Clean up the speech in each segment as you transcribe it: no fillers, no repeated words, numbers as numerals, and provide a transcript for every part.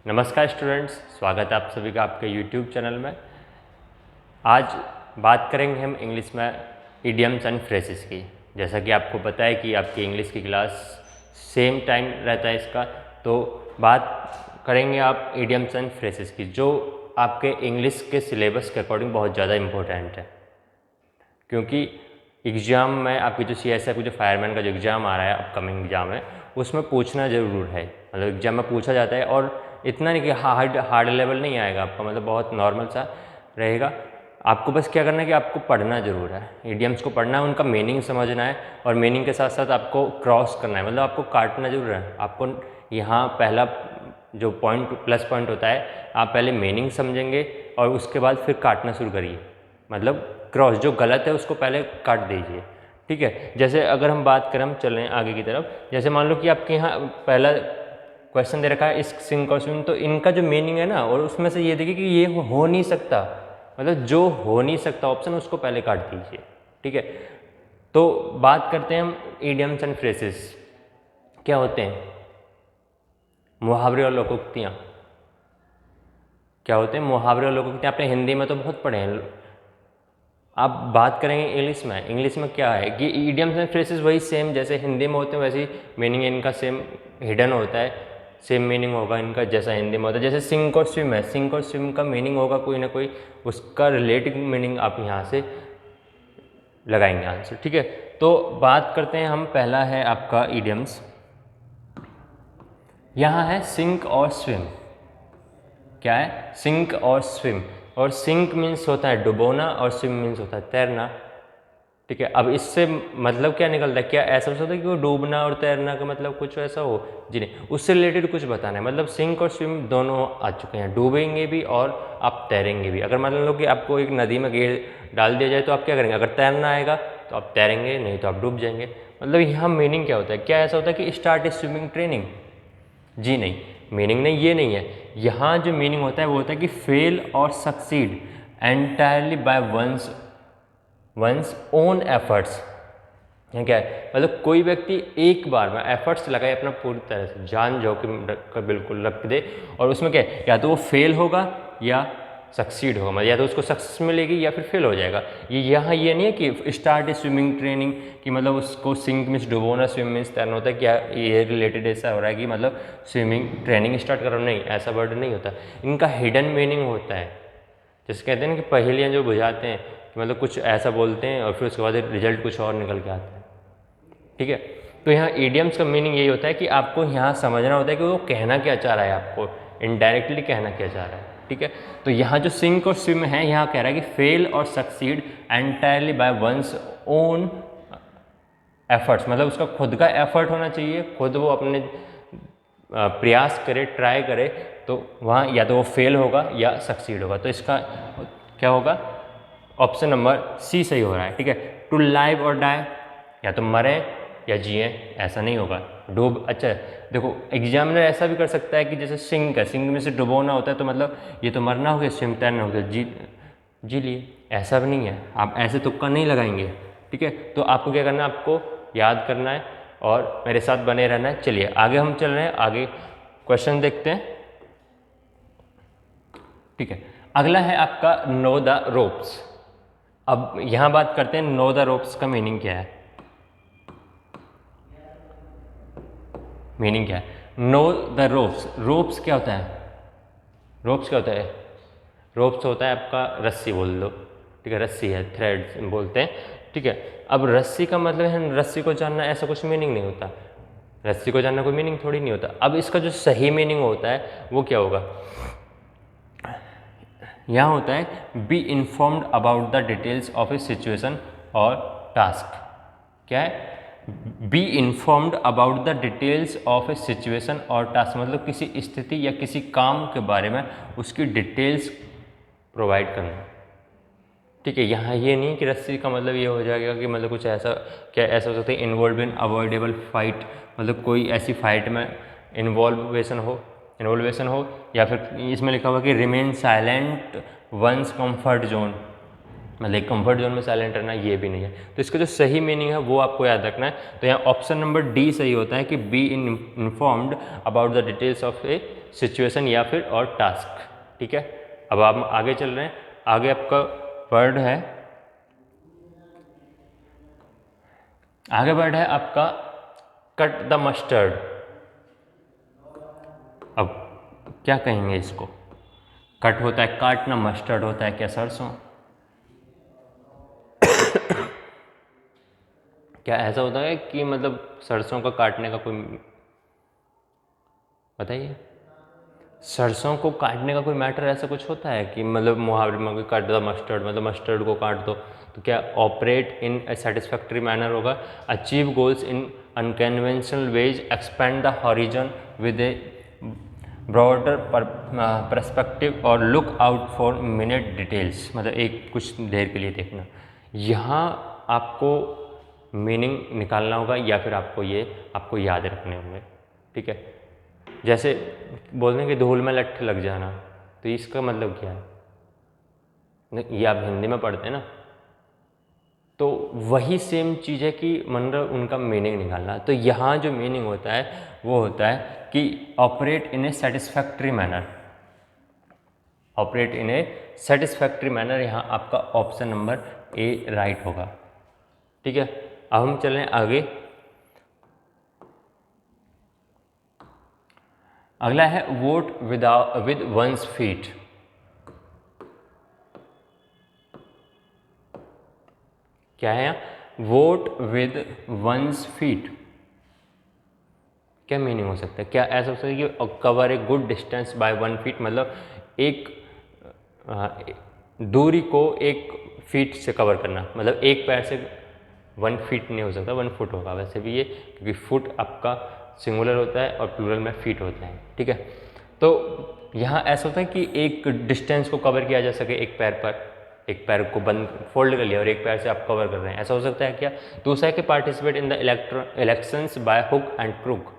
नमस्कार स्टूडेंट्स, स्वागत है आप सभी का आपके यूट्यूब चैनल में। आज बात करेंगे हम इंग्लिश में इडियम्स एंड फ्रेजेस की। जैसा कि आपको पता है कि आपकी इंग्लिश की क्लास सेम टाइम रहता है इसका, तो बात करेंगे आप इडियम्स एंड फ्रेजेस की, जो आपके इंग्लिश के सिलेबस के अकॉर्डिंग बहुत ज़्यादा इम्पोर्टेंट है। क्योंकि एग्ज़ाम में आपकी जो CSF जो फायरमैन का जो एग्ज़ाम आ रहा है, अपकमिंग एग्ज़ाम है, उसमें पूछना ज़रूर है। मतलब एग्ज़ाम में पूछा जाता है, और इतना नहीं कि हार्ड लेवल नहीं आएगा आपका, मतलब बहुत नॉर्मल सा रहेगा। आपको बस क्या करना है कि आपको पढ़ना ज़रूर है, इडियम्स को पढ़ना है, उनका मीनिंग समझना है, और मीनिंग के साथ साथ आपको क्रॉस करना है, मतलब आपको काटना ज़रूर है। आपको यहाँ पहला जो पॉइंट प्लस पॉइंट होता है, आप पहले मीनिंग समझेंगे और उसके बाद फिर काटना शुरू करिए। मतलब क्रॉस जो गलत है उसको पहले काट दीजिए, ठीक है। जैसे अगर हम बात करें, हम चलें आगे की तरफ। जैसे मान लो कि आपके यहाँ पहला क्वेश्चन दे रखा है इस सिंक और स्विम, तो इनका जो मीनिंग है ना, और उसमें से ये देखिए कि ये हो नहीं सकता, मतलब जो हो नहीं सकता ऑप्शन उसको पहले काट दीजिए, ठीक है। तो बात करते हैं हम इडियम्स एंड फ्रेजेस क्या होते हैं। मुहावरे और लोकोक्तियाँ क्या होते हैं। मुहावरे और लोकोक्तियाँ आपने हिंदी में तो बहुत पढ़े हैं। आप बात करेंगे इंग्लिश में क्या है कि इडियम्स एंड फ्रेजेस वही सेम जैसे हिंदी में होते हैं, वैसे ही मीनिंग इनका सेम हिडन होता है, सेम मीनिंग होगा इनका जैसा हिंदी में होता है। जैसे सिंक और स्विम है, सिंक और स्विम का मीनिंग होगा कोई ना कोई, उसका रिलेटिव मीनिंग आप यहाँ से लगाएंगे आंसर, ठीक है। तो बात करते हैं हम, पहला है आपका इडियम्स। यहाँ है सिंक और स्विम। क्या है? सिंक और स्विम। और सिंक मीन्स होता है डुबोना और स्विम मीन्स होता है तैरना, ठीक है। अब इससे मतलब क्या निकलता है? क्या ऐसा हो सकता है कि वो डूबना और तैरना का मतलब कुछ ऐसा हो? जी नहीं, उससे रिलेटेड कुछ बताना है। मतलब सिंक और स्विम दोनों आ चुके हैं, डूबेंगे भी और आप तैरेंगे भी। अगर मान लो कि आपको एक नदी में गिर डाल दिया जाए तो आप क्या करेंगे? अगर तैरना आएगा तो आप तैरेंगे, नहीं तो आप डूब जाएंगे। मतलब यहाँ मीनिंग क्या होता है? क्या ऐसा होता है कि स्टार्ट स्विमिंग ट्रेनिंग? जी नहीं, मीनिंग नहीं, ये नहीं है। यहाँ जो मीनिंग होता है वो होता है कि फेल और succeed entirely by one's own efforts. ये क्या है? मतलब कोई व्यक्ति एक बार में एफर्ट्स लगाए, अपना पूरी तरह से जान जोखिम रखकर बिल्कुल रख दे, और उसमें क्या है, या तो वो फेल होगा या सक्सीड होगा, मतलब या तो उसको सक्सेस मिलेगी या फिर फेल हो जाएगा। ये यहाँ ये नहीं है कि स्टार्ट स्विमिंग ट्रेनिंग कि मतलब उसको सिंक मीन्स डुबोना, स्विम मीन्स तैरना होता है। क्या ये रिलेटेड ऐसा हो रहा है कि मतलब स्विमिंग ट्रेनिंग स्टार्ट करो? नहीं, ऐसा वर्ड नहीं होता। इनका हिडन मीनिंग होता है, जैसे कहते हैं ना कि पहेलियाँ जो बुझाते हैं, कि मतलब कुछ ऐसा बोलते हैं और फिर उसके बाद रिजल्ट कुछ और निकल के आता है, ठीक है। तो यहाँ ईडियम्स का मीनिंग यही होता है कि आपको यहाँ समझना होता है कि वो कहना क्या चाह रहा है, आपको इनडायरेक्टली कहना क्या चाह रहा है, ठीक है। तो यहाँ जो सिंक और स्विम है, यहाँ कह रहा है कि फेल और succeed entirely by one's own efforts, मतलब उसका खुद का एफर्ट होना चाहिए, खुद वो अपने प्रयास करे, ट्राई करे, तो वहाँ या तो वो फेल होगा या सक्सीड होगा। तो इसका क्या होगा? ऑप्शन नंबर सी सही हो रहा है, ठीक है। टू लाइव और डाई, या तो मरे या जिए, ऐसा नहीं होगा। डूब, अच्छा देखो एग्जामिनर ऐसा भी कर सकता है कि जैसे सिंक है, सिंक में से डुबोना होता है, तो मतलब ये तो मरना हो गया, स्विम तैरना हो गया, जी लिए, ऐसा भी नहीं है। आप ऐसे तुक्का नहीं लगाएंगे, ठीक है। तो आपको क्या करना है? आपको याद करना है और मेरे साथ बने रहना है। चलिए आगे हम चल रहे हैं, आगे क्वेश्चन देखते हैं, ठीक है। अगला है आपका नो द रोप्स। अब यहाँ बात करते हैं नो द रोप्स का मीनिंग क्या है। मीनिंग क्या है? Know the ropes. रोप्स क्या होता है? रोप्स क्या होता है? रोप्स होता है आपका रस्सी, बोल दो, ठीक है, रस्सी है, थ्रेड बोलते हैं, ठीक है। अब रस्सी का मतलब है रस्सी को जानना, ऐसा कुछ मीनिंग नहीं होता। रस्सी को जानना कोई मीनिंग थोड़ी नहीं होता। अब इसका जो सही मीनिंग होता है वो क्या होगा? यहाँ होता है be informed about the details of A situation और टास्क। क्या है? Be informed about the details of A situation और टास्क, मतलब किसी स्थिति या किसी काम के बारे में उसकी डिटेल्स प्रोवाइड करना, ठीक है। यहाँ ये नहीं कि रस्सी का मतलब ये हो जाएगा कि मतलब कुछ ऐसा, क्या ऐसा हो सकता है इन्वॉल्व इन अवॉइडेबल फाइट, मतलब कोई ऐसी फाइट में इन्वॉल्वेशन हो, या फिर इसमें लिखा हुआ कि remain silent one's comfort zone, मतलब कंफर्ट जोन में साइलेंट रहना, ये भी नहीं है। तो इसका जो सही मीनिंग है वो आपको याद रखना है। तो यहाँ ऑप्शन नंबर डी सही होता है कि be informed about the details of A situation या फिर और टास्क। ठीक है, अब आप आगे चल रहे हैं। आगे आपका वर्ड है, आगे वर्ड है आपका कट द मस्टर्ड। अब क्या कहेंगे इसको? कट होता है काटना, मस्टर्ड होता है क्या? सरसों। क्या ऐसा होता है कि मतलब सरसों का काटने का कोई, बताइए, सरसों को काटने का कोई मैटर ऐसा कुछ होता है कि मतलब मुहावरे में काट द मस्टर्ड, मतलब मस्टर्ड को काट दो, तो क्या operate in a satisfactory manner होगा, achieve goals in unconventional ways, expand the horizon with a broader perspective और look out for minute details, मतलब एक कुछ देर के लिए देखना। यहाँ आपको मीनिंग निकालना होगा या फिर आपको याद रखने होंगे। ठीक है, जैसे बोलने कि धूल में लट्ठ लग जाना, तो इसका मतलब क्या है? ये आप हिंदी में पढ़ते हैं ना, तो वही सेम चीज़ है कि मतलब उनका मीनिंग निकालना। तो यहाँ जो मीनिंग होता है वो होता है कि operate in a satisfactory manner, operate in a satisfactory manner. यहाँ आपका ऑप्शन नंबर ए राइट होगा। ठीक है, अब हम चलें आगे। अगला है वोट विद वंस फीट। क्या है यहाँ? वोट विद वंस फीट, क्या मीनिंग हो सकता है? क्या ऐसा हो सकता है कि cover a good distance by 1 feet, मतलब एक दूरी को 1 फीट से कवर करना, मतलब एक पैर से 1 फीट नहीं हो सकता, 1 फुट होगा वैसे भी ये, क्योंकि फुट आपका सिंगुलर होता है और प्लूरल में फीट होता है। ठीक है, तो यहाँ ऐसा होता है कि एक डिस्टेंस को कवर किया जा सके एक पैर पर, एक पैर को बंद फोल्ड कर लिया और एक पैर से आप कवर कर रहे हैं, ऐसा हो सकता है क्या? दूसरा है कि participate in the elections by hook and crook,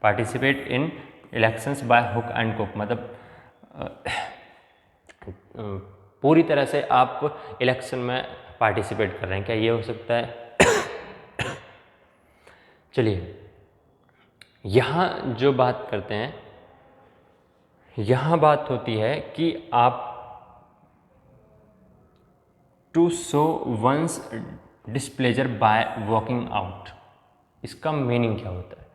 participate in elections by hook and crook, मतलब पूरी तरह से आप इलेक्शन में पार्टिसिपेट कर रहे हैं, क्या ये हो सकता है? चलिए, यहाँ जो बात करते हैं, यहाँ बात होती है कि आप to show one's displeasure by walking out, इसका मीनिंग क्या होता है?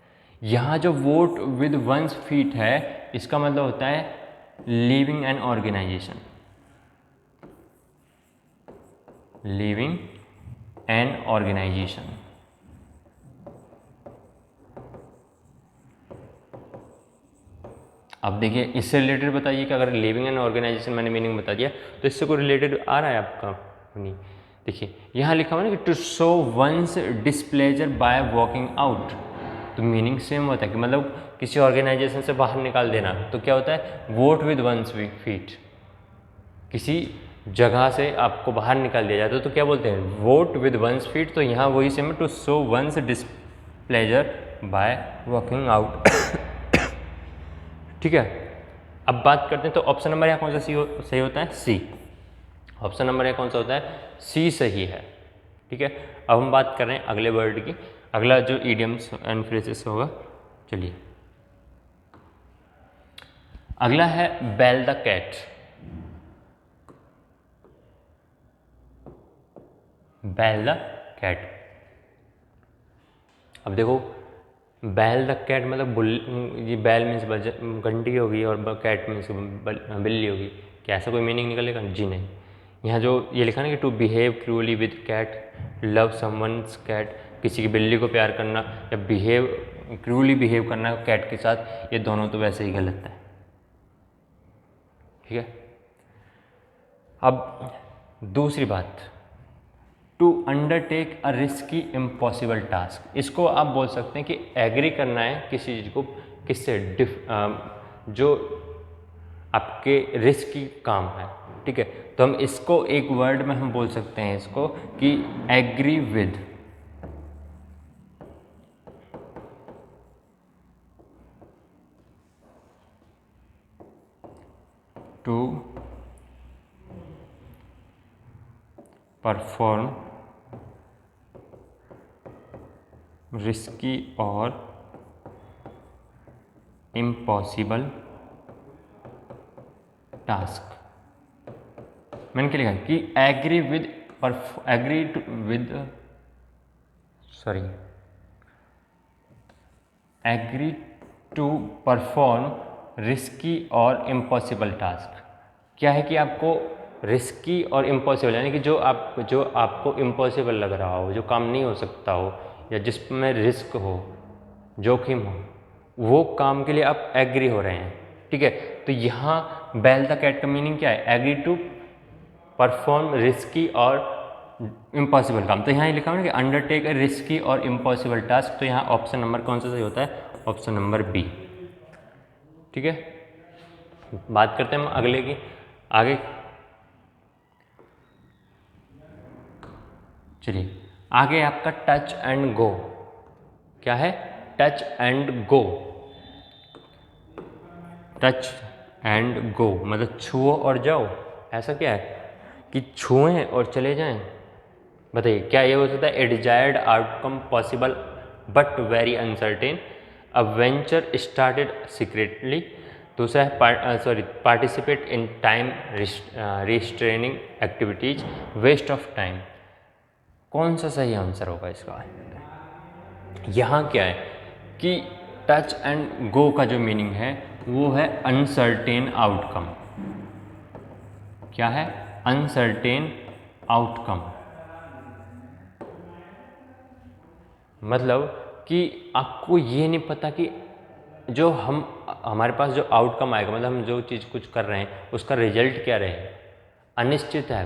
यहाँ जो वोट विद वंस फीट है, इसका मतलब होता है leaving an organisation, leaving an organisation. अब देखिए, इससे रिलेटेड बताइए कि अगर लिविंग एन ऑर्गेनाइजेशन मैंने मीनिंग बता दिया तो इससे कोई रिलेटेड आ रहा है आपका? नहीं। देखिए यहाँ लिखा हुआ है ना कि to show one's displeasure by walking out, तो मीनिंग सेम होता है कि मतलब किसी ऑर्गेनाइजेशन से बाहर निकाल देना। तो क्या होता है? वोट विद वंस फीट, किसी जगह से आपको बाहर निकाल दिया जाता है तो क्या बोलते हैं? Vote with one's feet. तो यहाँ वही सेम है, to show one's displeasure by walking out. ठीक है, अब बात करते हैं तो ऑप्शन नंबर यहाँ कौन सा सही होता है? सी। ऑप्शन नंबर यहाँ कौन सा होता है? सी सही है। ठीक है, अब हम बात कर रहे हैं अगले वर्ड की। अगला जो इडियम्स एंड फ्रेजेस होगा, चलिए अगला है bell the cat. Bell the cat, अब देखो बैल द कैट मतलब ये बैल मीन्स घंटी होगी और कैट मीन्स बिल्ली होगी, क्या ऐसा कोई मीनिंग निकलेगा? जी नहीं। यहाँ जो ये लिखा ना कि to behave cruelly with cat, love someone's cat, किसी की बिल्ली को प्यार करना या क्रूअली बिहेव करना कैट के साथ, ये दोनों तो वैसे ही गलत है। ठीक है, अब दूसरी बात, to undertake a risky impossible task, इसको आप बोल सकते हैं कि एग्री करना है किसी चीज़ को किससे, जो आपके रिस्की काम है। ठीक है, तो हम इसको एक वर्ड में हम बोल सकते हैं इसको कि agree with, to perform risky और इम्पॉसिबल टास्क। मैंने क्या लिखा कि एग्री टू परफॉर्म रिस्की और इम्पॉसिबल टास्क। क्या है कि आपको रिस्की और इम्पॉसिबल, यानी कि जो आपको इम्पॉसिबल लग रहा हो, जो काम नहीं हो सकता हो या जिसमें रिस्क हो, जोखिम हो, वो काम के लिए आप एग्री हो रहे हैं। ठीक है, तो यहाँ बेल द कैट का मीनिंग क्या है? एग्री टू परफॉर्म रिस्की और इम्पॉसिबल काम। तो यहाँ ये लिखा हुआ है कि अंडरटेक ए रिस्की और इम्पॉसिबल टास्क। तो यहाँ ऑप्शन नंबर कौन सा सही होता है? Option number B. ठीक है, बात करते हैं हम अगले की। आगे चलिए, आगे आपका टच एंड गो। क्या है? Touch and go. Touch and go मतलब छुओ और जाओ। ऐसा क्या है कि छुएं और चले जाएं? बताइए, क्या ये हो सकता है? A desired outcome possible but very uncertain, a venture started secretly. दूसरा है participate in time restraining activities, waste of time. कौन सा सही आंसर होगा इसका? यहाँ क्या है कि टच एंड गो का जो मीनिंग है वो है अनसर्टेन आउटकम। क्या है? Uncertain outcome. मतलब कि आपको ये नहीं पता कि जो हमारे पास जो आउटकम आएगा, मतलब हम जो चीज़ कुछ कर रहे हैं उसका रिजल्ट क्या रहेगा, अनिश्चित है,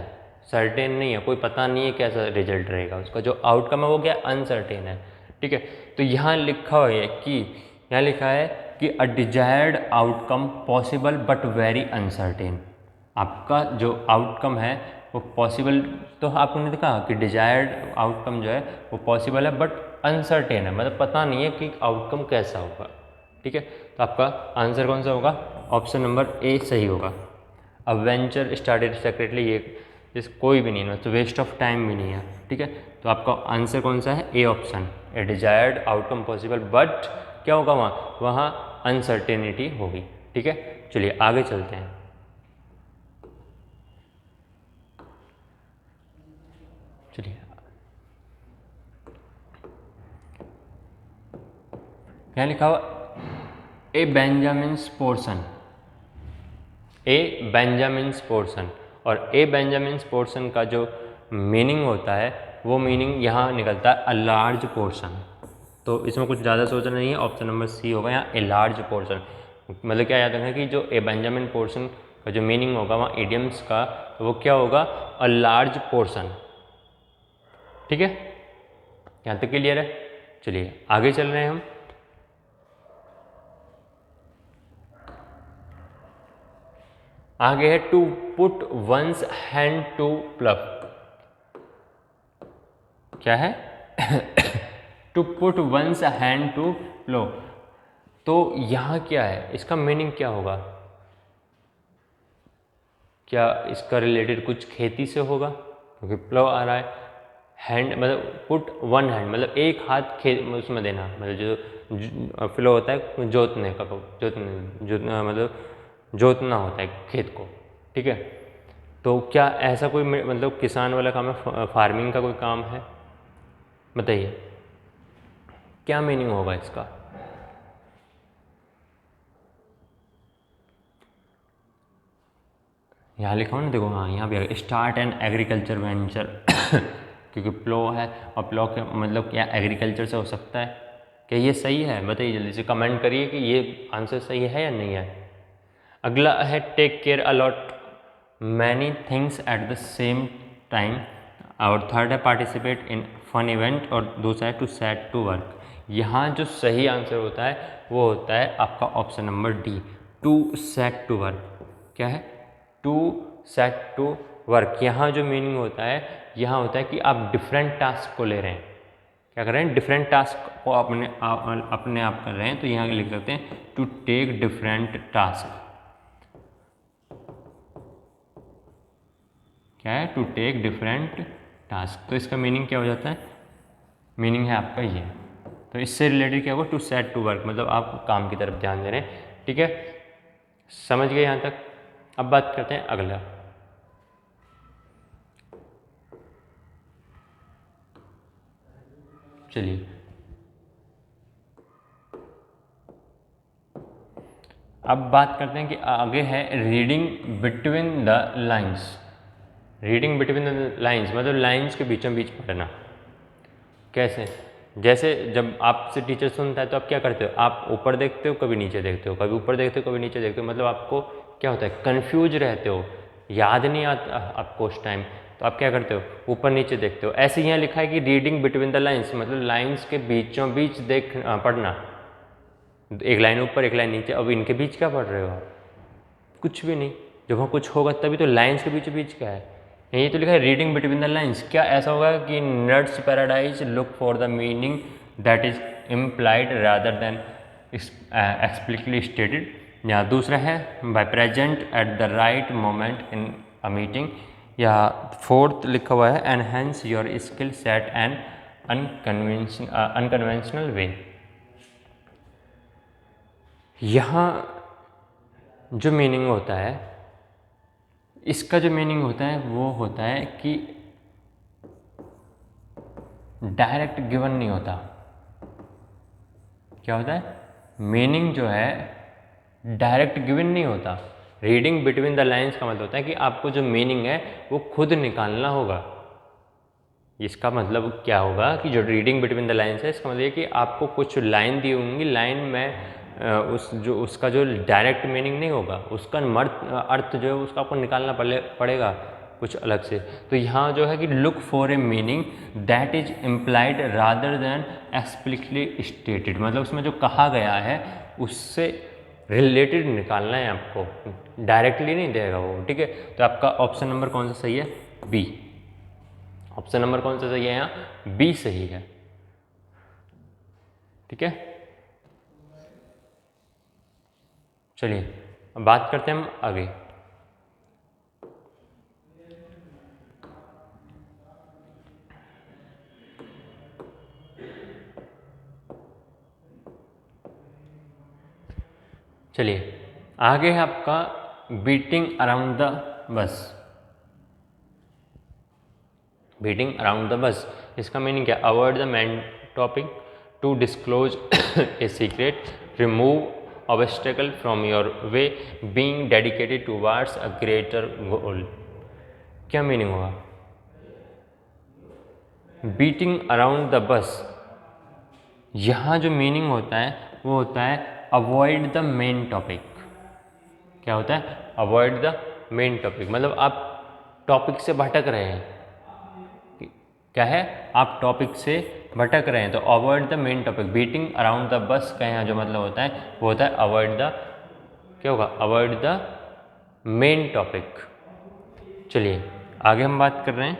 सर्टेन नहीं है, कोई पता नहीं है कैसा रिजल्ट रहेगा उसका। जो आउटकम है वो क्या? अनसर्टेन है। ठीक है, तो यहाँ लिखा है कि यहाँ लिखा है कि अ desired outcome possible but very uncertain. आपका जो आउटकम है वो पॉसिबल, तो आपने देखा कि डिजायर्ड आउटकम जो है वो पॉसिबल है बट अनसर्टेन है, मतलब पता नहीं है कि आउटकम कैसा होगा। ठीक है, तो आपका आंसर कौन सा होगा? ऑप्शन नंबर ए सही होगा। अब वेंचर स्टार्टेड सेक्रेटली, ये इस कोई भी नहीं है, तो वेस्ट ऑफ टाइम भी नहीं है। ठीक है, तो आपका आंसर कौन सा है? A option. A desired outcome possible but क्या होगा वहाँ अनसर्टेनिटी होगी। ठीक है, चलिए आगे चलते हैं। चलिए, यहाँ लिखा हुआ ए बेंजामिन्स पोर्शन। ए बेंजामिन्स पोर्शन, और ए बेंजामिन्स पोर्शन का जो मीनिंग होता है वो मीनिंग यहाँ निकलता है अ लार्ज पोर्शन। तो इसमें कुछ ज़्यादा सोचना नहीं है, ऑप्शन नंबर सी होगा यहाँ ए लार्ज पोर्शन। मतलब क्या याद रखना कि जो ए बेंजामिन पोर्शन का जो मीनिंग होगा वहाँ इडियम्स का, तो वो क्या होगा? A large portion. ठीक है, यहाँ तक क्लियर है? चलिए आगे चल रहे हैं हम। आगे है to put one's hand to plough. क्या है? To put one's hand to plough. तो यहाँ क्या है, इसका मीनिंग क्या होगा? क्या इसका रिलेटेड कुछ खेती से होगा? क्योंकि प्लो आ रहा है। हैंड मतलब पुट वन हैंड मतलब एक हाथ खेत उसमें देना, मतलब जो फ्लो होता है जोतने का, जोतना मतलब जोतना होता है खेत को। ठीक है, तो क्या ऐसा कोई मतलब किसान वाला काम है, फार्मिंग का कोई काम है? बताइए क्या मीनिंग होगा इसका? यहाँ लिखा हो ना, देखो, हाँ यहाँ भी स्टार्ट एंड एग्रीकल्चर वेंचर। क्योंकि प्लो है और प्लो के मतलब क्या एग्रीकल्चर से हो सकता है? क्या ये सही है? बताइए जल्दी से कमेंट करिए कि ये आंसर सही है या नहीं है। अगला है take care a lot many things at the same time, और थर्ड है पार्टिसिपेट इन फन इवेंट, और दूसरा है टू सेट टू वर्क। यहाँ जो सही आंसर होता है वो होता है आपका option number D, to set to work. क्या है? To set to work. यहाँ जो मीनिंग होता है, यहाँ होता है कि आप डिफरेंट टास्क को ले रहे हैं। क्या कर रहे हैं? डिफरेंट टास्क को अपने आप कर रहे हैं। तो यहाँ लिख सकते हैं टू टेक डिफरेंट टास्क। क्या है? To take different task. तो इसका मीनिंग क्या हो जाता है? मीनिंग है आपका ये। तो इससे रिलेटेड क्या होगा? टू सेट टू वर्क, मतलब आप काम की तरफ ध्यान दे रहे हैं। ठीक है, समझ गए यहाँ तक? अब बात करते हैं अगला। चलिए अब बात करते हैं कि आगे है reading between the lines. Reading between the lines मतलब लाइंस के बीचों बीच पढ़ना। कैसे? जैसे जब आपसे टीचर सुनता है तो आप क्या करते हो, आप ऊपर देखते हो कभी नीचे देखते हो, कभी ऊपर देखते हो कभी नीचे देखते हो, मतलब आपको क्या होता है, कन्फ्यूज रहते हो, याद नहीं आता आपको उस टाइम, तो आप क्या करते हो, ऊपर नीचे देखते हो। ऐसे यहाँ लिखा है कि रीडिंग बिटवीन द लाइंस मतलब लाइंस के बीचों बीच पढ़ना, एक लाइन ऊपर एक लाइन नीचे। अब इनके बीच क्या पढ़ रहे हो आप? कुछ भी नहीं। जब वहाँ कुछ होगा तभी तो। लाइंस के बीच बीच क्या है, यही तो लिखा है रीडिंग बिटवीन द लाइंस। क्या ऐसा होगा कि nuts paradise look for the meaning that is implied rather than explicitly stated. या दूसरा है be present at the right moment in a meeting. या फोर्थ लिखा हुआ है enhance your skill set and unconventional way. यहाँ जो मीनिंग होता है, इसका जो मीनिंग होता है वो होता है कि डायरेक्ट गिवन नहीं होता। क्या होता है? मीनिंग जो है डायरेक्ट गिवन नहीं होता। रीडिंग बिटवीन द लाइंस का मतलब होता है कि आपको जो मीनिंग है वो खुद निकालना होगा। इसका मतलब क्या होगा कि जो रीडिंग बिटवीन द लाइंस है, इसका मतलब ये कि आपको कुछ लाइन दी होंगी, लाइन में उसका जो डायरेक्ट मीनिंग नहीं होगा, उसका अर्थ जो है उसका आपको निकालना पड़ेगा कुछ अलग से। तो यहाँ जो है कि look for a meaning that is implied rather than explicitly stated, मतलब उसमें जो कहा गया है उससे रिलेटेड निकालना है आपको, डायरेक्टली नहीं देगा वो। ठीक है, तो आपका ऑप्शन नंबर कौन सा सही है? बी। ऑप्शन नंबर कौन सा सही है? यहाँ बी सही है। ठीक है, चलिए अब बात करते हैं हम आगे। चलिए आगे है आपका beating around the bush. Beating around the bush, इसका मीनिंग क्या? Avoid the main topic, to disclose a secret, remove obstacle from your way, being dedicated towards a greater goal. क्या मीनिंग होगा? बीटिंग अराउंड द बस, यहाँ जो meaning होता है वो होता है अवॉइड द मेन टॉपिक। क्या होता है? अवॉइड द मेन टॉपिक, मतलब आप टॉपिक से भटक रहे हैं। क्या है? आप टॉपिक से भटक रहे हैं, तो avoid the main topic. Beating around the बस का यहाँ जो मतलब होता है वो होता है अवॉइड द, क्या होगा? Avoid the main topic. चलिए आगे हम बात कर रहे हैं।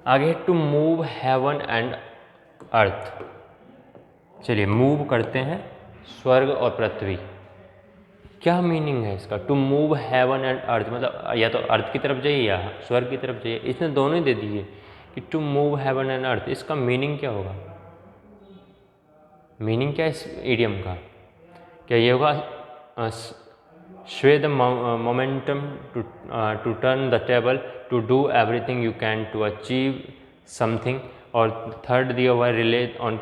आगे to move heaven and earth. चलिए मूव करते हैं स्वर्ग और पृथ्वी। क्या मीनिंग है इसका? To move heaven and earth मतलब या तो अर्थ की तरफ जाइए या स्वर्ग की तरफ जाइए, इसने दोनों ही दे दिए कि to move heaven and earth. इसका मीनिंग क्या होगा? मीनिंग क्या है इस इडियम का? क्या ये होगा sway the momentum to turn the table, to do everything you can to achieve something, or third the over relay on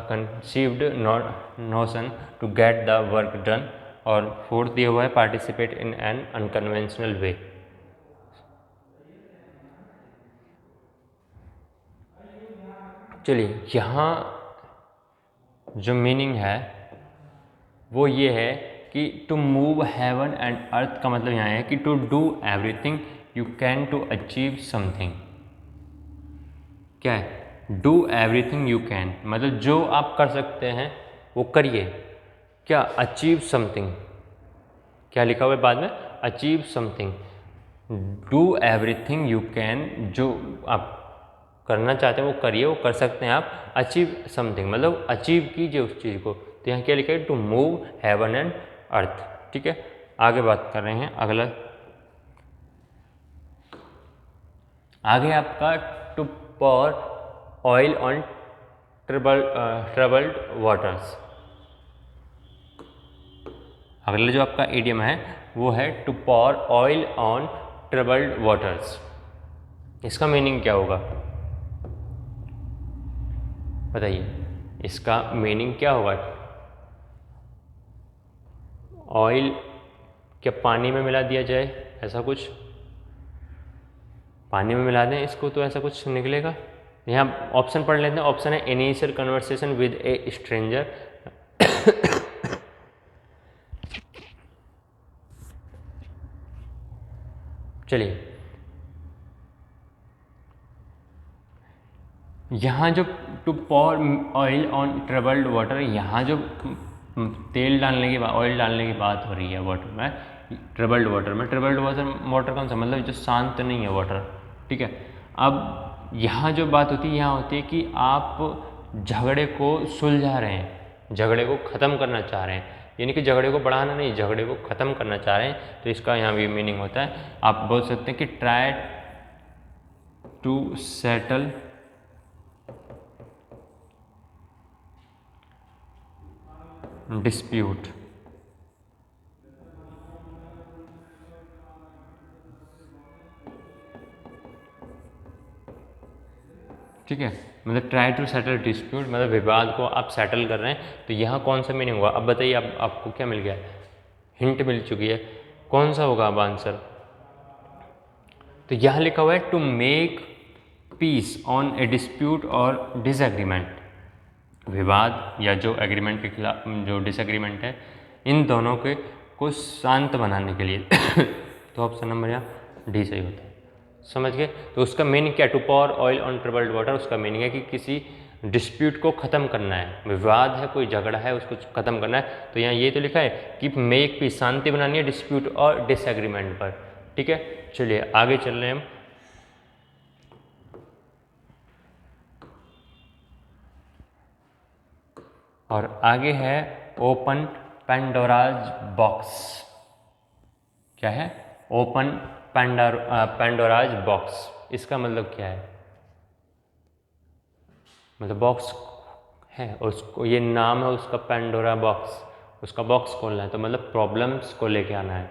conceived notion to get the work done, और fourth the over participate in an unconventional way। चलिए यहाँ जो meaning है वो ये है कि to move heaven and earth का मतलब यहाँ है कि to do everything you can to achieve something. क्या है? डू एवरीथिंग यू कैन मतलब जो आप कर सकते हैं वो करिए। क्या? Achieve something. क्या लिखा हुआ है बाद में? Achieve something. Do everything you can, जो आप करना चाहते हैं वो करिए, वो कर सकते हैं आप। अचीव समथिंग मतलब अचीव कीजिए उस चीज़ को। तो यहाँ क्या लिखा है? To move heaven and earth. ठीक है, आगे बात कर रहे हैं अगला। आगे आपका to pour oil on troubled waters. अगला जो आपका इडियम है वो है to pour oil on troubled waters. इसका मीनिंग क्या होगा बताइए, इसका मीनिंग क्या होगा? ऑयल क्या पानी में मिला दिया जाए, ऐसा कुछ? पानी में मिला दें इसको तो ऐसा कुछ निकलेगा? यहाँ ऑप्शन पढ़ लेते हैं। ऑप्शन है initial conversation with a stranger, चलिए यहाँ जो to pour oil on troubled water, यहाँ जो तेल डालने की ऑयल डालने की बात हो रही है वाटर में, ट्रबल्ड वाटर में। ट्रबल्ड वाटर कौन सा, मतलब जो शांत नहीं है वाटर, ठीक है। अब यहाँ जो बात होती है, यहाँ होती है कि आप झगड़े को सुलझा रहे हैं, झगड़े को ख़त्म करना चाह रहे हैं, यानी कि झगड़े को बढ़ाना नहीं, झगड़े को ख़त्म करना चाह रहे हैं। तो इसका यहाँ भी मीनिंग होता है, आप बोल सकते हैं कि ट्राई टू सेटल डिस्प्यूट। ठीक है, मतलब ट्राई टू सेटल डिस्प्यूट, मतलब विवाद को आप सेटल कर रहे हैं। तो यहाँ कौन सा मीनिंग होगा? अब बताइए, आपको क्या मिल गया? हिंट मिल चुकी है, कौन सा होगा अब आंसर? तो यहाँ लिखा हुआ है to make peace on a dispute और डिसएग्रीमेंट। विवाद या जो एग्रीमेंट के खिलाफ जो डिसएग्रीमेंट है, इन दोनों के को शांत बनाने के लिए तो ऑप्शन नंबर यहाँ डी सही होता है। समझ गए? तो उसका मीनिंग क्या? To pour oil on troubled water, उसका मीनिंग है कि किसी डिस्प्यूट को ख़त्म करना है, विवाद है, कोई झगड़ा है, उसको ख़त्म करना है। तो यहाँ ये तो लिखा है कि मेक पीस, शांति बनानी है डिस्प्यूट और डिसएग्रीमेंट पर। ठीक है, चलिए आगे चल रहे हैं हम। और आगे है ओपन पैंडोराज बॉक्स। क्या है? Open Pandora's box. इसका मतलब क्या है? मतलब बॉक्स है, उसको ये नाम है उसका पैंडोरा बॉक्स, उसका बॉक्स खोलना है, तो मतलब प्रॉब्लम्स को लेके आना है।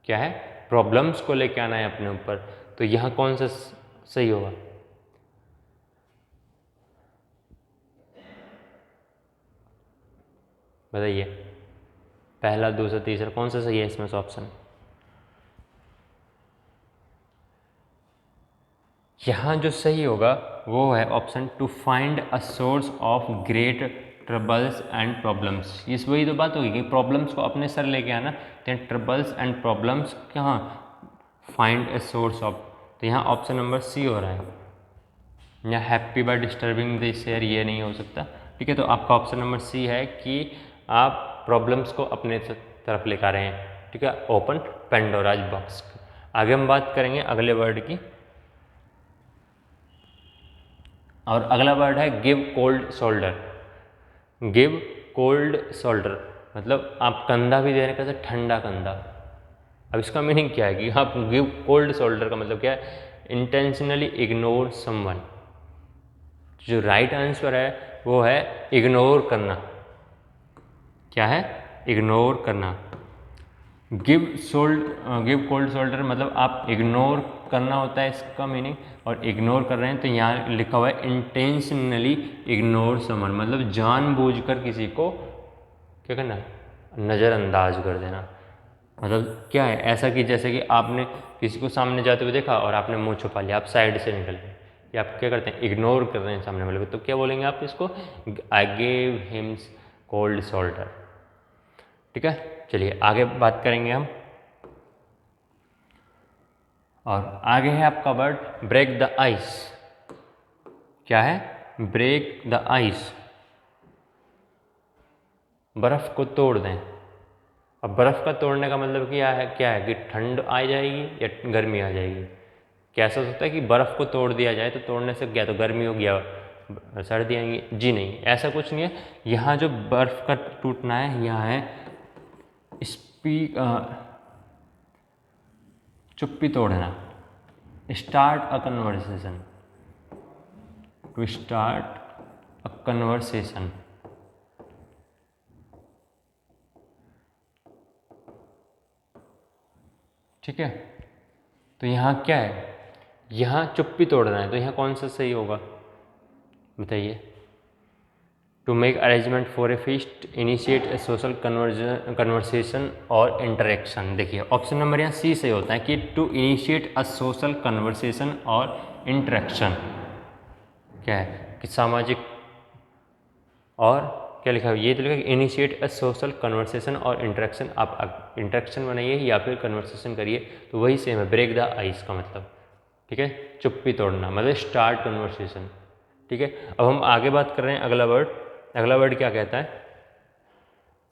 क्या है? प्रॉब्लम्स को लेके आना है अपने ऊपर। तो यहाँ कौन सा सही होगा? बताइए, पहला, दूसरा, तीसरा, कौन सा सही है इसमें से ऑप्शन? यहाँ जो सही होगा वो है option to find a source of great troubles and problems. इस वही तो बात होगी कि प्रॉब्लम्स को अपने सर लेके आना, तो ट्रबल्स एंड प्रॉब्लम्स कहाँ? Find a source of. तो यहाँ ऑप्शन नंबर सी हो रहा है, या happy by disturbing the share, ये नहीं हो सकता। ठीक है, तो आपका ऑप्शन नंबर सी है कि आप प्रॉब्लम्स को अपने तरफ लेकर आ रहे हैं। ठीक है, ओपन पेंडोराज बॉक्स। आगे हम बात करेंगे अगले वर्ड की, और अगला वर्ड है give cold shoulder. Give cold shoulder मतलब आप कंधा भी दे रहे हैं, कैसे? ठंडा कंधा। अब इसका मीनिंग क्या है कि आप गिव कोल्ड शोल्डर का मतलब क्या है? Intentionally ignore someone. जो राइट आंसर है वो है इग्नोर करना। क्या है? इग्नोर करना। गिव कोल्ड शोल्डर मतलब आप इग्नोर करना होता है इसका मीनिंग, और इग्नोर कर रहे हैं। तो यहाँ लिखा हुआ है इंटेंशनली इग्नोर समवन, मतलब जानबूझकर किसी को क्या करना है? नज़रअंदाज कर देना। मतलब क्या है? ऐसा कि जैसे कि आपने किसी को सामने जाते हुए देखा और आपने मुंह छुपा लिया, आप साइड से निकल गए, या आप क्या करते हैं? इग्नोर कर रहे हैं सामने वाले को। तो क्या बोलेंगे आप इसको? I gave him cold shoulder. ठीक है, चलिए आगे बात करेंगे हम। और आगे है आपका वर्ड ब्रेक द आइस। क्या है? ब्रेक द आइस, बर्फ को तोड़ दें। अब बर्फ का तोड़ने का मतलब क्या है कि ठंड आ जाएगी या गर्मी आ जाएगी? कैसा होता है कि बर्फ़ को तोड़ दिया जाए, तो तोड़ने से क्या, तो गर्मी हो गया, सर्दी आएंगी? जी नहीं, ऐसा कुछ नहीं है। यहाँ जो बर्फ़ का टूटना है, यहाँ है चुप्पी तोड़ना। Start a conversation, to start a conversation. ठीक है, तो यहाँ क्या है, यहाँ चुप्पी तोड़ना है, तो यहाँ कौन सा सही होगा बताइए। To make arrangement for a feast, initiate a social conversation और इंटरेक्शन। देखिए ऑप्शन नंबर यहाँ सी सही होता है कि to initiate a social conversation और इंटरेक्शन। क्या है कि सामाजिक, और क्या लिखा है, ये तो लिखा है इनिशिएट अ सोशल कन्वर्सेशन और इंटरेक्शन। आप इंटरेक्शन बनाइए या फिर कन्वर्सेशन करिए, तो वही सेम है, ब्रेक द आइस का मतलब। ठीक है, चुप्पी तोड़ना मतलब स्टार्ट कन्वर्सेशन। ठीक है, अब हम आगे बात कर रहे हैं अगला वर्ड। अगला वर्ड क्या कहता है,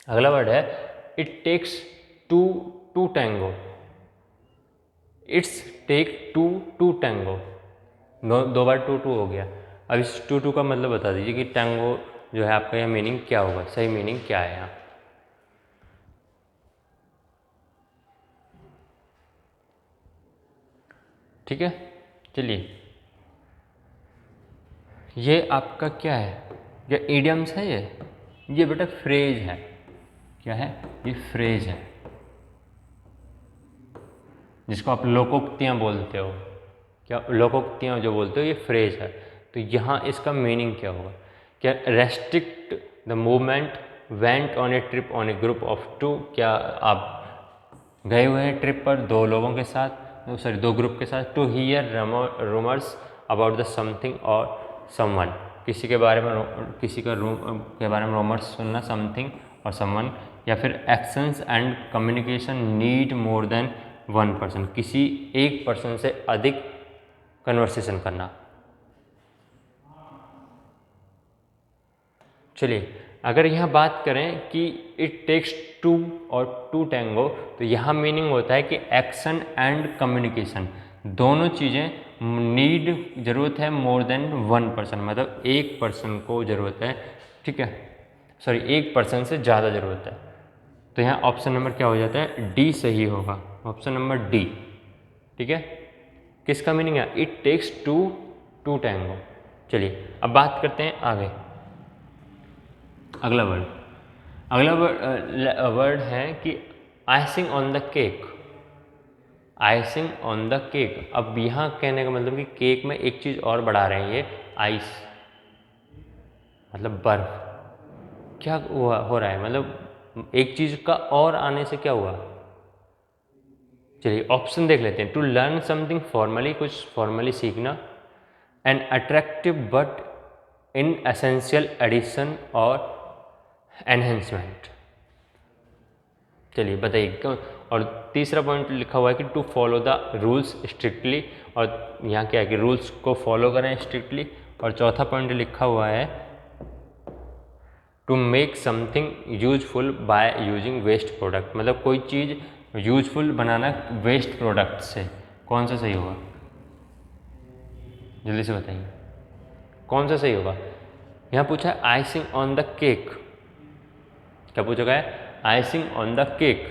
अगला वर्ड है it takes two to tango. It's take two to tango, दो बार टू टू हो गया। अब इस टू टू का मतलब बता दीजिए कि टैंगो जो है आपका यहाँ मीनिंग क्या होगा, सही मीनिंग क्या है यहाँ। ठीक है, चलिए ये आपका क्या है, ये इडियम्स है, ये बेटा फ्रेज है। क्या है, ये फ्रेज है जिसको आप लोकोक्तियाँ बोलते हो। क्या लोकोक्तियाँ जो बोलते हो, ये फ्रेज है। तो यहाँ इसका मीनिंग क्या होगा, क्या restrict the movement, went on a trip on a group of two. क्या आप गए हुए हैं ट्रिप पर दो लोगों के साथ, सॉरी दो ग्रुप के साथ। To hear rumours about the something और समवन, किसी के बारे में, किसी का के बारे में रूमर्स सुनना, समथिंग और समवन। या फिर actions and communication need more than one person, किसी एक पर्सन से अधिक कन्वर्सेशन करना। चलिए अगर यहाँ बात करें कि इट टेक्स टू और टू टैंगो, तो यहाँ मीनिंग होता है कि एक्शन एंड कम्युनिकेशन दोनों चीज़ें नीड, ज़रूरत है मोर देन वन पर्सन, मतलब एक पर्सन को ज़रूरत है। ठीक है, सॉरी एक पर्सन से ज़्यादा ज़रूरत है। तो यहाँ ऑप्शन नंबर क्या हो जाता है, डी सही होगा, ऑप्शन नंबर डी। ठीक है, किसका मीनिंग है, it takes two to tango. चलिए अब बात करते हैं आगे, अगला वर्ड। अगला वर्ड है कि icing on the cake. Icing on the cake, अब यहाँ कहने का मतलब कि केक में एक चीज़ और बढ़ा रहे हैं, ये आइस मतलब बर्फ। क्या हुआ हो रहा है, मतलब एक चीज़ का और आने से क्या हुआ। चलिए ऑप्शन देख लेते हैं। टू लर्न समथिंग फॉर्मली, कुछ फॉर्मली सीखना। An attractive but in essential addition और एनहेंसमेंट। चलिए बताइए क्यों। और तीसरा पॉइंट लिखा हुआ है कि to follow the rules strictly, और यहाँ क्या है कि रूल्स को फॉलो करें स्ट्रिक्टली। और चौथा पॉइंट लिखा हुआ है to make something useful by using waste product, मतलब कोई चीज़ यूजफुल बनाना वेस्ट प्रोडक्ट से। कौन सा सही होगा, जल्दी से बताइए कौन सा सही होगा। यहाँ पूछा है आइसिंग ऑन द केक, क्या पूछा गया है, आइसिंग ऑन द केक।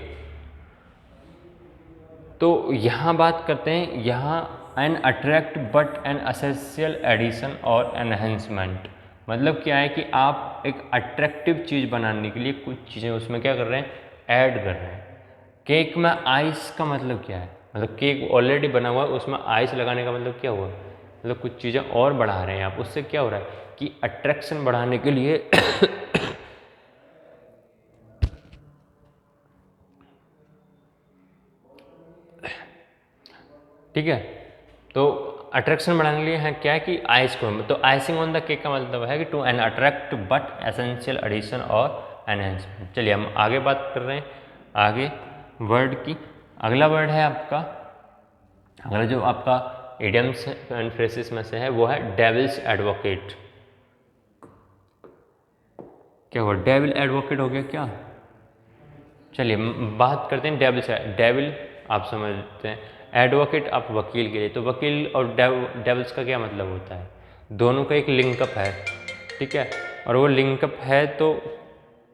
तो यहाँ बात करते हैं, यहाँ an attract but an essential addition और एनहेंसमेंट, मतलब क्या है कि आप एक अट्रैक्टिव चीज़ बनाने के लिए कुछ चीज़ें उसमें क्या कर रहे हैं, ऐड कर रहे हैं। केक में आइस का मतलब क्या है, मतलब केक ऑलरेडी बना हुआ है, उसमें आइस लगाने का मतलब क्या हुआ, मतलब कुछ चीज़ें और बढ़ा रहे हैं आप। उससे क्या हो रहा है कि अट्रैक्शन बढ़ाने के लिए ठीक है, तो अट्रैक्शन बढ़ाने के लिए है क्या है कि आइस को, तो आइसिंग ऑन द केक का मतलब है कि to an attract but essential addition और एनहेंसमेंट। चलिए हम आगे बात कर रहे हैं आगे वर्ड की। अगला वर्ड है आपका, अगला जो आपका इडियम्स एंड फ्रेजेस में से है वो है डेविल्स एडवोकेट। क्या हुआ, डेविल एडवोकेट हो गया क्या। चलिए बात करते हैं डेविल से। डेविल आप समझते हैं, एडवोकेट आप वकील के लिए, तो वकील और डेविल्स का क्या मतलब होता है, दोनों का एक लिंकअप है। ठीक है, और वो लिंकअप है तो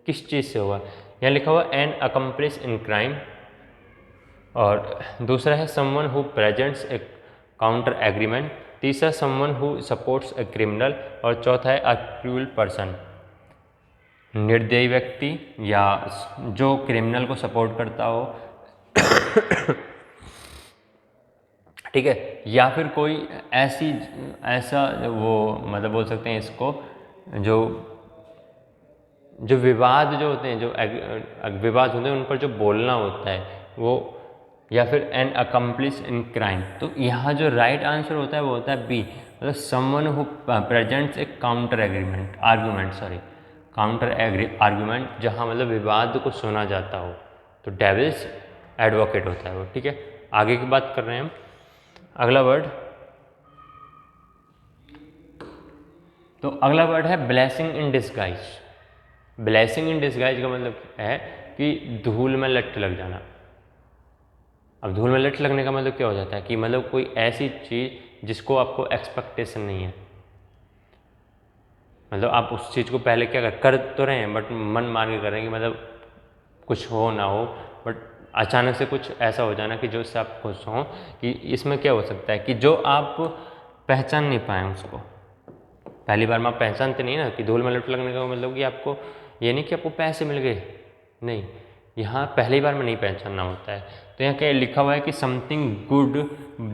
किस चीज़ से हुआ, यहाँ लिखा हुआ एन अकम्प्लिस इन क्राइम, और दूसरा है someone who presents a counter agreement, तीसरा someone who supports a criminal, और चौथा है अ क्रूअल पर्सन, निर्दयी व्यक्ति या जो क्रिमिनल को सपोर्ट करता हो। ठीक है। या फिर कोई ऐसा वो मतलब बोल सकते हैं इसको, जो विवाद जो होते हैं, जो विवाद होते हैं उन पर जो बोलना होता है वो, या फिर एन अकम्प्लिश इन क्राइम। तो यहाँ जो राइट आंसर होता है वो होता है बी, मतलब someone who presents a counter argument, जहाँ मतलब विवाद को सुना जाता हो, तो डेविल्स एडवोकेट होता है वो। ठीक है, आगे की बात कर रहे हैं हम। अगला वर्ड, तो अगला वर्ड है blessing in disguise. Blessing in disguise का मतलब है कि धूल में लट लग जाना। अब धूल में लट लगने का मतलब क्या हो जाता है कि मतलब कोई ऐसी चीज़ जिसको आपको एक्सपेक्टेशन नहीं है, मतलब आप उस चीज़ को पहले क्या कर तो रहे हैं बट मन मार के कर रहे हैं कि मतलब कुछ हो ना हो, बट अचानक से कुछ ऐसा हो जाना कि जो उससे आप खुश हों। कि इसमें क्या हो सकता है कि जो आप पहचान नहीं पाए उसको, पहली बार में आप पहचानते नहीं ना, कि धूल में लट लगने का मतलब कि आपको ये नहीं कि आपको पैसे मिल गए, नहीं, यहाँ पहली बार में नहीं पहचानना होता है। तो यहाँ क्या लिखा हुआ है कि something good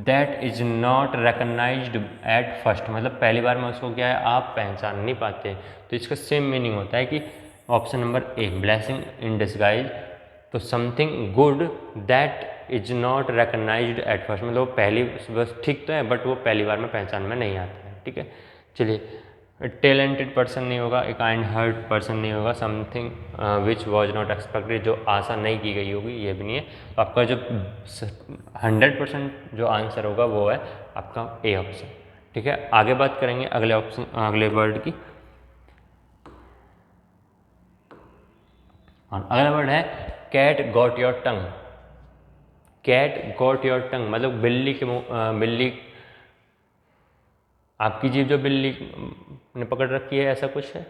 that is not recognised at first, मतलब पहली बार में उसको क्या है आप पहचान नहीं पाते। तो इसका सेम मीनिंग होता है कि option number A, blessing in disguise. तो something good that is not recognised at first, मतलब वो पहली बस ठीक तो है बट वो पहली बार में पहचान में नहीं आता है। ठीक है, चलिए, टैलेंटेड पर्सन नहीं होगा, ए काइंड हार्ट पर्सन नहीं होगा, something which was not expected, जो आशा नहीं की गई होगी, ये भी नहीं है। तो आपका जो 100% जो आंसर होगा वो है आपका ए ऑप्शन। ठीक है, आगे बात करेंगे अगले ऑप्शन, अगले वर्ड की। और अगला वर्ड है cat got your tongue. Cat got your tongue मतलब बिल्ली के बिल्ली, आपकी जीभ जो बिल्ली ने पकड़ रखी है, ऐसा कुछ है।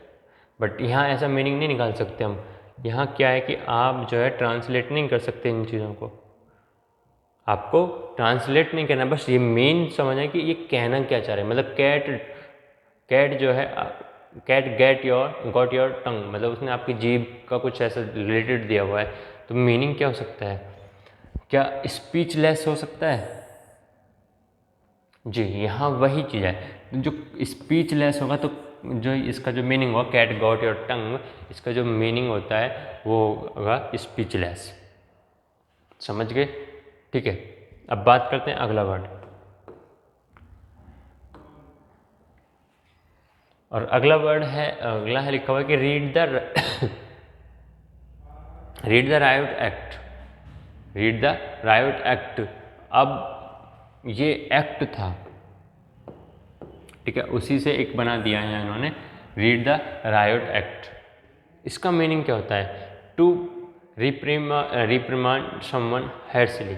बट यहाँ ऐसा मीनिंग नहीं निकाल सकते हम। यहाँ क्या है कि आप जो है ट्रांसलेट नहीं कर सकते इन चीज़ों को, आपको ट्रांसलेट नहीं करना, बस ये मेन समझना कि ये कहना क्या चाह रहे हैं। मतलब कैट जो है, कैट गॉट योर टंग, मतलब उसने आपकी जीभ का कुछ ऐसा रिलेटेड दिया हुआ है। तो मीनिंग क्या हो सकता है? क्या स्पीचलेस हो सकता है? जी, यहाँ वही चीज़ है, जो स्पीचलेस होगा तो जो इसका जो मीनिंग होगा कैट गॉट योर टंग, इसका जो मीनिंग होता है वो होगा स्पीचलेस। समझ गए? ठीक है, अब बात करते हैं अगला वर्ड। और अगला वर्ड है, अगला है लिखा हुआ है कि read the riot act. Read the riot act. अब ये एक्ट था, ठीक है, उसी से एक बना दिया है इन्होंने, रीड द रायोट एक्ट। इसका मीनिंग क्या होता है? To reprimand someone harshly.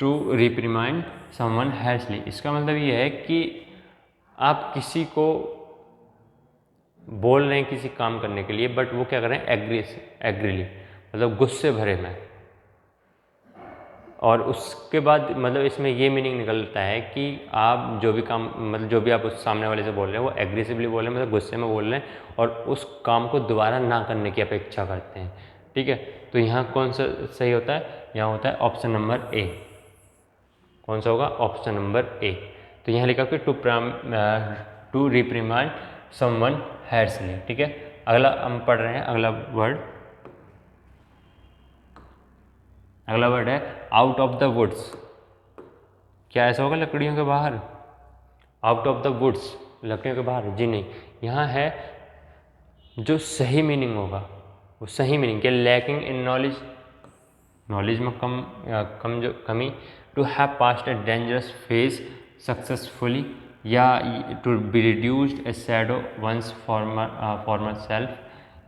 To reprimand someone harshly, इसका मतलब ये है कि आप किसी को बोल रहे हैं किसी काम करने के लिए, बट वो क्या कर रहे हैं एग्रीली, मतलब गुस्से भरे में। और उसके बाद मतलब इसमें ये मीनिंग निकलता है कि आप जो भी काम, मतलब जो भी आप उस सामने वाले से बोल रहे हैं वो एग्रेसिवली बोल रहे हैं, मतलब गुस्से में बोल रहे हैं, और उस काम को दोबारा ना करने की अपेक्षा करते हैं। ठीक है, तो यहाँ कौन सा सही होता है? यहाँ होता है ऑप्शन नंबर ए। कौन सा होगा? ऑप्शन नंबर ए। तो यहाँ लिखा कि टू रिप्रिमांड समवन हैर्सली। ठीक है, अगला हम पढ़ रहे हैं अगला वर्ड। अगला वर्ड है आउट ऑफ द वुड्स। क्या ऐसा होगा लकड़ियों के बाहर? आउट ऑफ द वुड्स, लकड़ियों के बाहर? जी नहीं, यहाँ है जो सही मीनिंग होगा वो सही मीनिंग क्या? लैकिंग इन नॉलेज, नॉलेज में कमी। To have passed a dangerous phase successfully, या to be reduced a shadow once former self,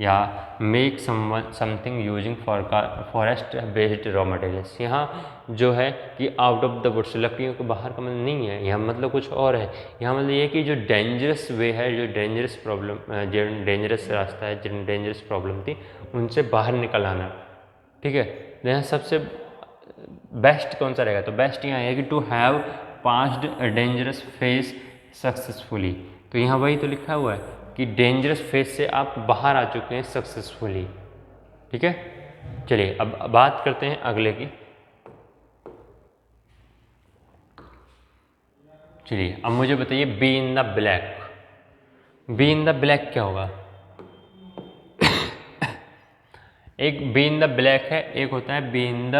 या make something using forest based raw materials. यहाँ जो है कि आउट ऑफ द वुड्स, लकड़ियों के बाहर का मतलब नहीं है, यहाँ मतलब कुछ और है। यहाँ मतलब ये कि जो डेंजरस वे है, जो डेंजरस प्रॉब्लम, जो डेंजरस रास्ता है, जो डेंजरस प्रॉब्लम थी, उनसे बाहर निकल आना। ठीक है, तो यहाँ सबसे बेस्ट कौन सा रहेगा? तो बेस्ट यहाँ है कि to have passed a dangerous phase successfully. तो यहाँ वही तो लिखा हुआ है कि डेंजरस फेज से आप बाहर आ चुके हैं सक्सेसफुली। ठीक है, चलिए अब बात करते हैं अगले की। चलिए अब मुझे बताइए be in the black. Be in the black क्या होगा? एक बी इन द ब्लैक है, एक होता है बी इन द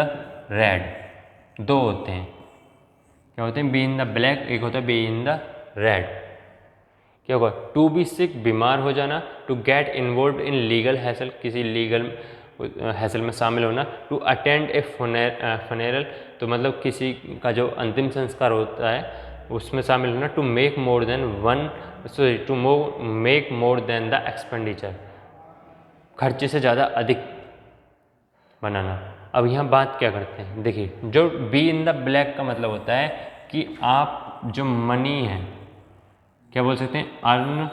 रेड। दो होते हैं, क्या होते हैं? बी इन द ब्लैक, एक होता है बी इन द रेड। क्या होगा? टू बी सिक, बीमार हो जाना। To get involve in legal hassle, किसी लीगल हैसल में शामिल होना। टू अटेंड ए फनेरल, तो मतलब किसी का जो अंतिम संस्कार होता है उसमें शामिल होना। To make more than one, sorry to make more than the expenditure, खर्चे से ज़्यादा अधिक बनाना। अब यहाँ बात क्या करते हैं, देखिए जो बी इन द ब्लैक का मतलब होता है कि आप जो मनी है, क्या बोल सकते हैं? Earn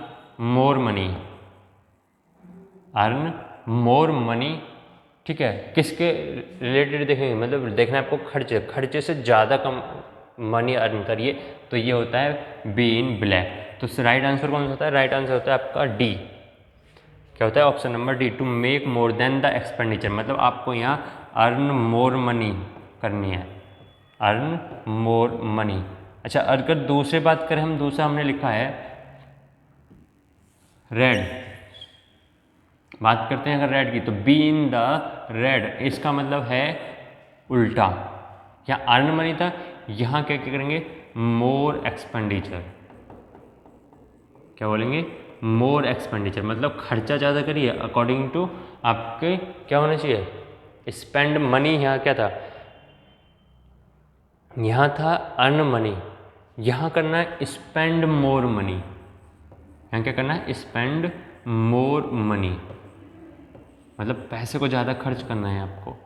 more money, earn more money. ठीक है, किसके रिलेटेड देखेंगे? मतलब देखना है आपको खर्चे, खर्चे से ज़्यादा कम मनी अर्न करिए, तो ये होता है बी इन ब्लैक। तो राइट आंसर कौन सा होता है? राइट आंसर होता है आपका डी। क्या होता है? Option number D, to make more than the expenditure. मतलब आपको यहाँ अर्न मोर मनी करनी है, अर्न मोर मनी। अच्छा, अगर दूसरी बात करें हम, दूसरा हमने लिखा है रेड, बात करते हैं अगर रेड की, तो बी इन द रेड, इसका मतलब है उल्टा। यहाँ अर्न मनी था, यहाँ क्या क्या करेंगे? मोर एक्सपेंडिचर। क्या बोलेंगे? मोर एक्सपेंडिचर, मतलब खर्चा ज़्यादा करिए अकॉर्डिंग टू आपके क्या होना चाहिए? Spend money. यहाँ क्या था? यहाँ था अर्न मनी, यहाँ करना है स्पेंड मोर मनी। यहाँ क्या करना है? स्पेंड मोर मनी, मतलब पैसे को ज़्यादा खर्च करना है आपको,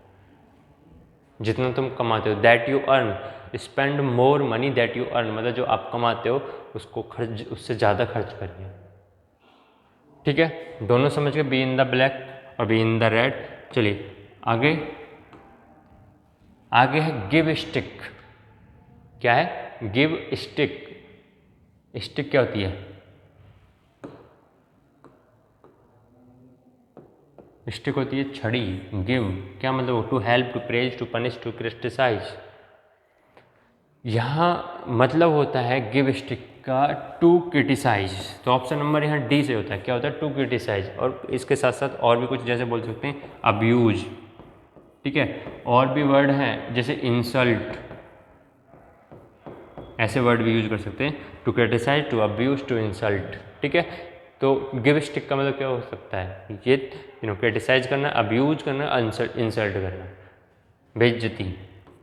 जितना तुम कमाते हो। That you earn, spend more money that you earn, मतलब जो आप कमाते हो उसको खर्च, उससे ज़्यादा खर्च करिए। ठीक है, दोनों समझ गए, बी इन द ब्लैक और बी इन द रेड। चलिए आगे, आगे है गिव स्टिक। क्या है? Give stick. स्टिक क्या होती है? स्टिक होती है छड़ी। गिव क्या मतलब? To help, to praise, to punish, to criticise. यहाँ मतलब होता है गिव स्टिक का टू क्रिटिसाइज, तो ऑप्शन नंबर यहाँ डी से होता है। क्या होता है? To criticise. और इसके साथ साथ और भी कुछ जैसे बोल सकते हैं अब्यूज। ठीक है, और भी वर्ड हैं जैसे इंसल्ट, ऐसे वर्ड भी यूज कर सकते हैं। To criticise, to abuse, to insult. ठीक है, तो गिव स्टिक का मतलब क्या हो सकता है? ये क्रिटिसाइज करना, अब्यूज करना, इंसल्ट करना, बेइज्जती,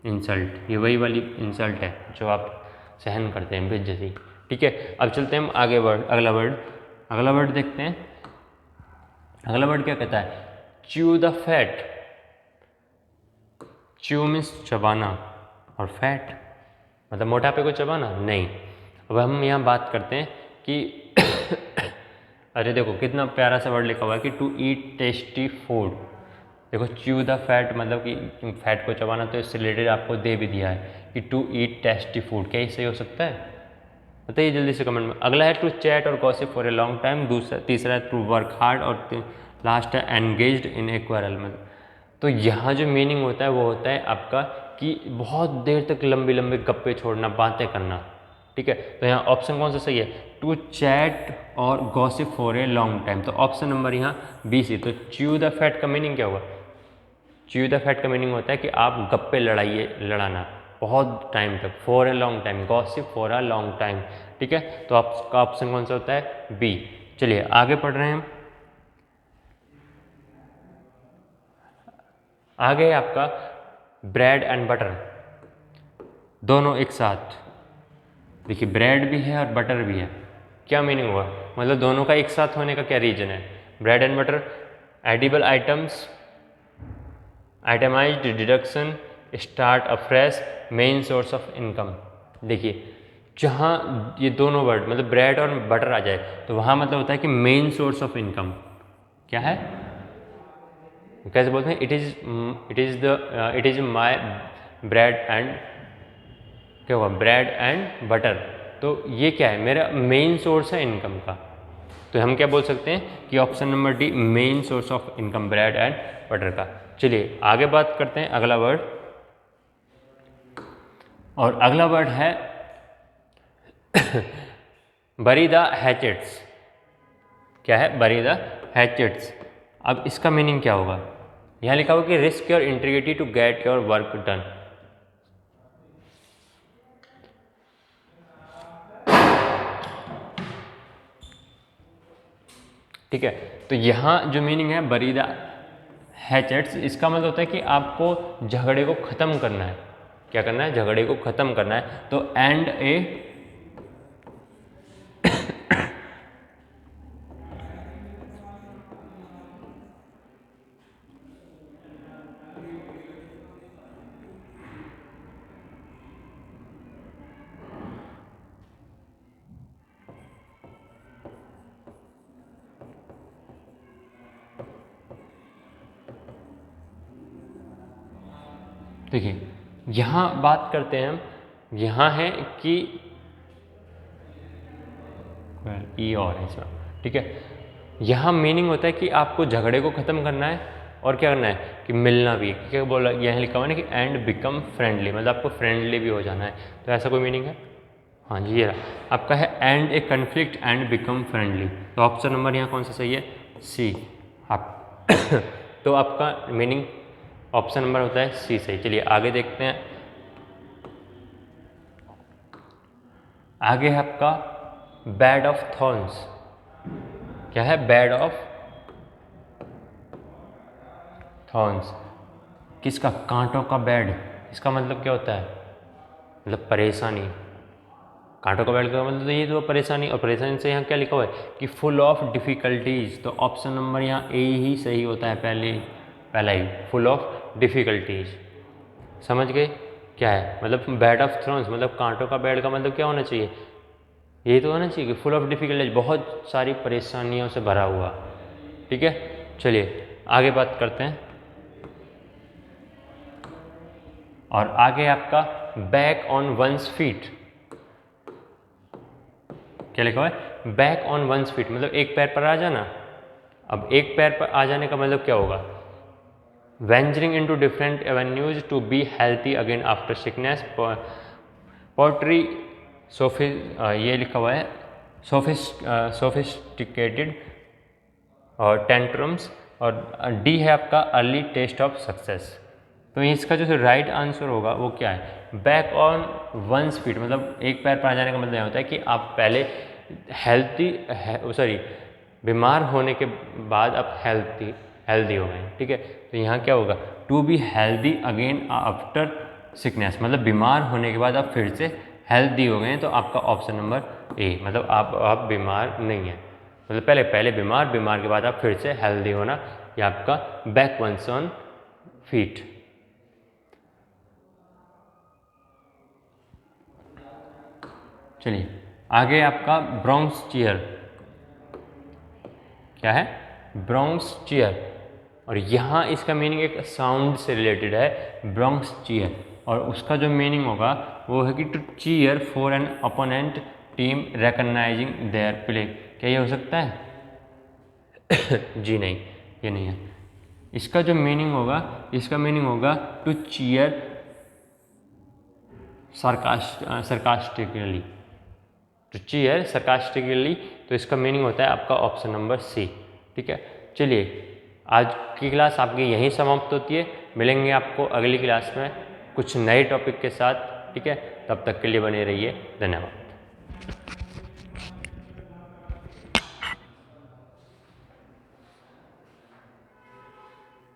इंसल्ट। ये वही वाली इंसल्ट है जो आप सहन करते हैं, बेइज्जती। ठीक है, अब चलते हैं हम आगे वर्ड, अगला वर्ड देखते हैं। अगला वर्ड क्या कहता है? Chew the fat. Chew means चबाना, और फैट मतलब मोटापे को चबाना नहीं। अब हम यहाँ बात करते हैं कि अरे देखो कितना प्यारा सा वर्ड लिखा हुआ है कि टू ईट टेस्टी फूड। देखो च्यू द फैट मतलब कि फैट को चबाना, तो इससे रिलेटेड आपको दे भी दिया है कि टू ईट टेस्टी फूड। क्या ये सही हो सकता है? बताइए जल्दी से कमेंट में। अगला है टू चैट और gossip for a long time. तीसरा है टू वर्क हार्ड, और लास्ट है एंगेज्ड इन ए क्वारल। मतलब तो यहाँ जो मीनिंग होता है वो होता है आपका कि बहुत देर तक लंबी लंबी गप्पे छोड़ना, बातें करना। ठीक है, तो यहाँ ऑप्शन कौन सा सही है? टू चैट और gossip for a long time, तो ऑप्शन नंबर यहाँ बी सी। तो च्यू द फैट का मीनिंग क्या होगा? च्यू द फैट का मीनिंग होता है कि आप गप्पे लड़ाना बहुत टाइम तक, for a long time, gossip for a long time. ठीक है, तो आपका ऑप्शन कौन सा होता है? बी। चलिए आगे पढ़ रहे हैं हम। आगे है आपका ब्रेड एंड बटर, दोनों एक साथ। देखिए ब्रेड भी है और बटर भी है, क्या मीनिंग हुआ? मतलब दोनों का एक साथ होने का क्या रीजन है? Bread and butter, edible items, itemised deduction, start afresh, main source of income. देखिए जहाँ ये दोनों वर्ड मतलब ब्रेड और बटर आ जाए तो वहाँ मतलब होता है कि मेन सोर्स ऑफ इनकम क्या है? कैसे बोलते हैं? It is my bread and, क्या हुआ? Bread and butter. तो ये क्या है? मेरा मेन सोर्स है इनकम का। तो हम क्या बोल सकते हैं कि option number D, main source of income, bread and butter का। चलिए आगे बात करते हैं अगला वर्ड, और अगला वर्ड है बरी द हैचेट्स, क्या है, बरी द हैचेट्स। अब इसका मीनिंग क्या होगा, यहाँ लिखा हुआ कि risk your integrity to get your work done. ठीक है, तो यहाँ जो मीनिंग है बरी द हैचेट्स, इसका मतलब होता है कि आपको झगड़े को ख़त्म करना है। क्या करना है, झगड़े को ख़त्म करना है। तो एंड ए देखिए, यहाँ बात करते हैं हम, यहाँ है कि ई और है इसमें। ठीक है, यहाँ मीनिंग होता है कि आपको झगड़े को ख़त्म करना है और क्या करना है कि मिलना भी है। क्या बोला, यहाँ लिखा हुआ है ना कि एंड बिकम फ्रेंडली, मतलब आपको फ्रेंडली भी हो जाना है। तो ऐसा कोई मीनिंग है, हाँ जी, ये रहा आपका है and A conflict and become friendly. तो ऑप्शन नंबर यहाँ कौन सा सही है, सी। आप तो आपका मीनिंग ऑप्शन नंबर होता है सी सही। चलिए आगे देखते हैं। आगे है आपका बेड ऑफ थॉर्न्स। क्या है, बेड ऑफ थॉर्न्स, किसका, कांटों का बेड। इसका मतलब क्या होता है, मतलब परेशानी। कांटों का बेड का मतलब ये तो परेशानी, और परेशानी से यहाँ क्या लिखा हुआ है कि फुल ऑफ डिफ़िकल्टीज। तो ऑप्शन नंबर यहाँ ए ही सही होता है, पहला ही, फुल ऑफ डिफ़िकल्टीज। समझ गए क्या है, मतलब बेड ऑफ थ्रोन्स मतलब कांटों का बेड का मतलब क्या होना चाहिए, ये तो होना चाहिए कि फुल ऑफ डिफ़िकल्टीज, बहुत सारी परेशानियों से भरा हुआ। ठीक है, चलिए आगे बात करते हैं। और आगे आपका बैक ऑन वंस फीट। क्या लिखा हुआ है, बैक ऑन वंस फीट मतलब एक पैर पर आ जाना। अब एक पैर पर आ जाने का मतलब क्या होगा, venturing into different avenues to be healthy again after sickness. Poetry ये लिखा हुआ है सोफिस्टिकेटेड और टेंट्रम्स। और डी है आपका अर्ली टेस्ट ऑफ सक्सेस। तो इसका जो राइट आंसर होगा वो क्या है, बैक ऑन वंस फीट मतलब एक पैर पर आ जाने का मतलब यह होता है कि आप पहले बीमार होने के बाद आप हेल्दी हो गए। ठीक है, तो यहाँ क्या होगा, to be healthy again after sickness मतलब बीमार होने के बाद आप फिर से हेल्दी हो गए। तो आपका ऑप्शन नंबर ए, मतलब आप बीमार नहीं हैं, मतलब पहले बीमार के बाद आप फिर से हेल्दी होना, ये आपका बैक वंस ऑन फीट। चलिए आगे आपका ब्रोंक्स चीयर। क्या है, ब्रोंक्स चीयर, और यहाँ इसका मीनिंग एक साउंड से रिलेटेड है, ब्रोंक्स चीयर। और उसका जो मीनिंग होगा वो है कि to cheer for an opponent team recognising their play. क्या ये हो सकता है जी नहीं, ये नहीं है। इसका जो मीनिंग होगा to cheer sarcastically, to cheer sarcastically. तो इसका मीनिंग होता है आपका ऑप्शन नंबर सी। ठीक है, चलिए आज की क्लास आपकी यहीं समाप्त होती है। मिलेंगे आपको अगली क्लास में कुछ नए टॉपिक के साथ। ठीक है, तब तक के लिए बने रहिए, धन्यवाद।